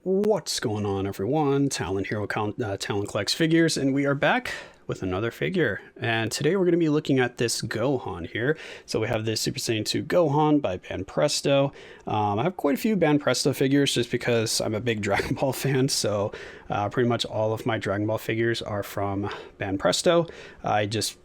What's going on, everyone? Talen here with Talen Collects Figures, and we are back with another figure. And today we're going to be looking at this Gohan here. So we have this Super Saiyan 2 Gohan by Banpresto. I have quite a few Banpresto figures just because I'm a big Dragon Ball fan, so pretty much all of my Dragon Ball figures are from Banpresto. I just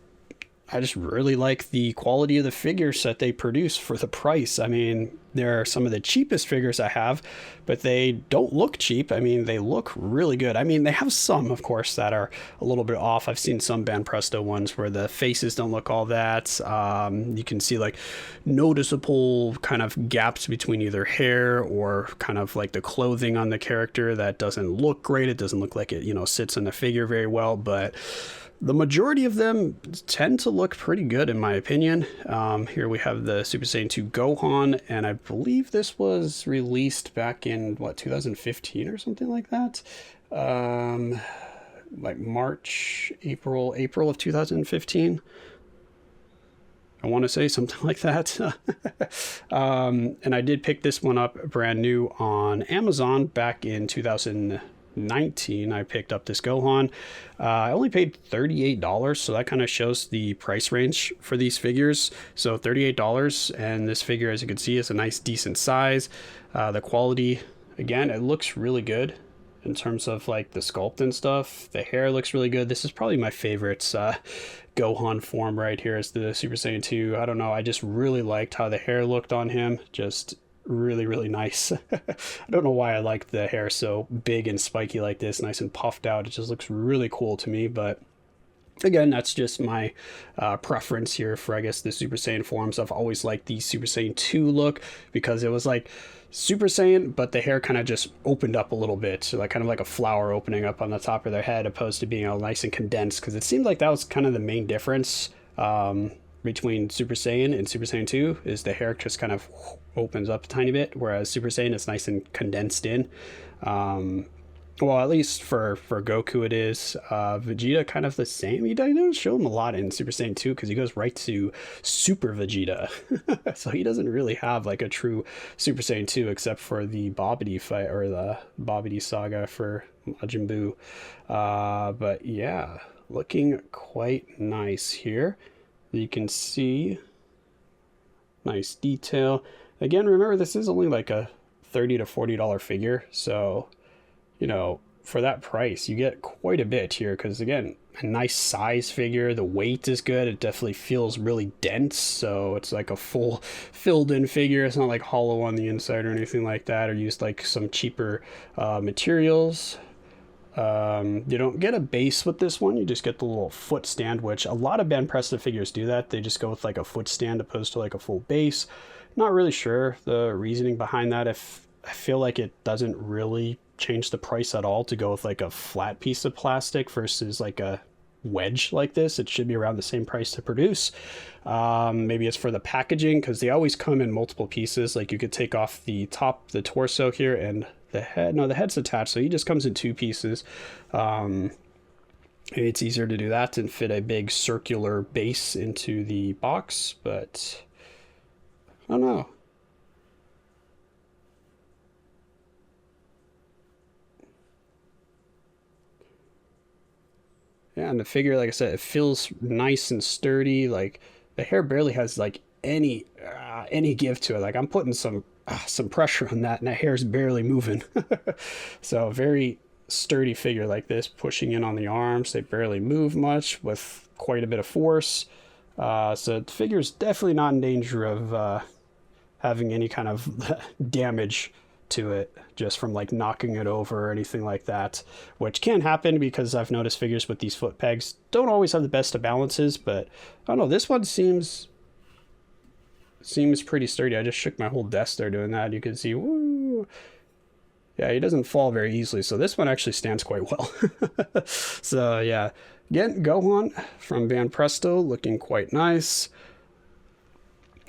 really like the quality of the figures that they produce for the price. I mean, they're some of the cheapest figures I have, but they don't look cheap. I mean, they look really good. I mean, they have some, of course, that are a little bit off. I've seen some Banpresto ones where the faces don't look all that. You can see like noticeable kind of gaps between either hair or kind of like the clothing on the character that doesn't look great. It doesn't look like it, sits in the figure very well, but the majority of them tend to look pretty good, in my opinion. Here we have the Super Saiyan 2 Gohan, and I believe this was released back in, 2015 or something like that? Like March, April of 2015. I want to say something like that. And I did pick this one up brand new on Amazon back in 2019. I picked up this Gohan. I only paid $38, so that kind of shows the price range for these figures. So $38, and this figure, as you can see, is a nice decent size. The quality, again, it looks really good in terms of like the sculpt and stuff. The hair looks really good. This is probably my favorite Gohan form right here, is the Super Saiyan 2. I don't know, I just really liked how the hair looked on him. Just really nice. I don't know why I like the hair so big and spiky like this, nice and puffed out. It just looks really cool to me, but again, that's just my preference here for, I guess, the Super Saiyan forms. I've always liked the Super Saiyan 2 look because it was like Super Saiyan, but the hair kind of just opened up a little bit, so like kind of like a flower opening up on the top of their head, opposed to being all nice and condensed, because it seemed like that was kind of the main difference between Super Saiyan and Super Saiyan 2, is the hair just kind of opens up a tiny bit, whereas Super Saiyan is nice and condensed in. Well, at least for Goku it is. Vegeta kind of the same. He doesn't show him a lot in Super Saiyan 2 because he goes right to Super Vegeta. So he doesn't really have like a true Super Saiyan 2 except for the Babidi fight, or the Babidi saga for Majin Buu. But yeah, looking quite nice here. You can see nice detail. Again, remember, this is only like a $30 to $40 figure, so for that price you get quite a bit here, because again, a nice size figure. The weight is good. It definitely feels really dense, so it's like a full filled in figure. It's not like hollow on the inside or anything like that, or used like some cheaper materials. You don't get a base with this one, you just get the little foot stand, which a lot of Banpresto figures do that. They just go with like a foot stand opposed to like a full base. Not really sure the reasoning behind that. If I feel like it doesn't really change the price at all to go with like a flat piece of plastic versus like a wedge like this. It should be around the same price to produce. Maybe it's for the packaging, because they always come in multiple pieces. Like you could take off the top, the torso here, and the head. No, the head's attached, so he just comes in two pieces. It's easier to do that and fit a big circular base into the box, but I don't know. Yeah, and the figure, like I said, it feels nice and sturdy. Like the hair barely has like any give to it. Like I'm putting some pressure on that, and that hair's barely moving. So very sturdy figure like this, pushing in on the arms. They barely move much with quite a bit of force. So the figure's definitely not in danger of having any kind of damage to it just from like knocking it over or anything like that, which can happen because I've noticed figures with these foot pegs don't always have the best of balances. But I don't know, this one seems pretty sturdy. I just shook my whole desk there doing that. You can see, woo, yeah, he doesn't fall very easily, so this one actually stands quite well. So yeah, again, Gohan from Banpresto, looking quite nice.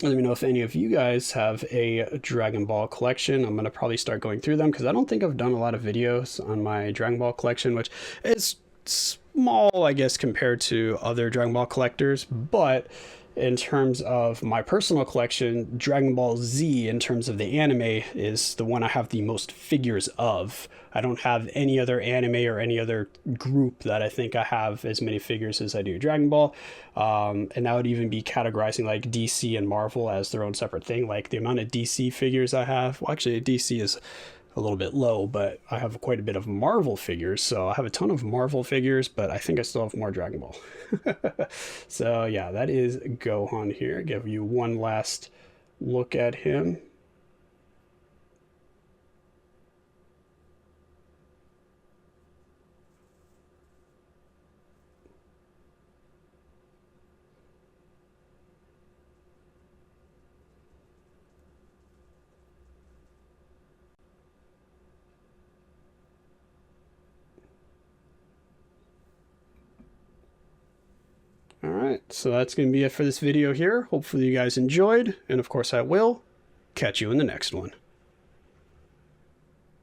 Let me know if any of you guys have a Dragon Ball collection. I'm going to probably start going through them, because I don't think I've done a lot of videos on my Dragon Ball collection, which is small, I guess, compared to other Dragon Ball collectors, but in terms of my personal collection, Dragon Ball Z, in terms of the anime, is the one I have the most figures of. I don't have any other anime or any other group that I think I have as many figures as I do Dragon Ball. And that would even be categorizing like DC and Marvel as their own separate thing. Like the amount of DC figures I have, well, actually DC is a little bit low, but I have quite a bit of Marvel figures. So I have a ton of Marvel figures, but I think I still have more Dragon Ball. So yeah, that is Gohan here. Give you one last look at him. All right, so that's going to be it for this video here. Hopefully you guys enjoyed, and of course I will catch you in the next one.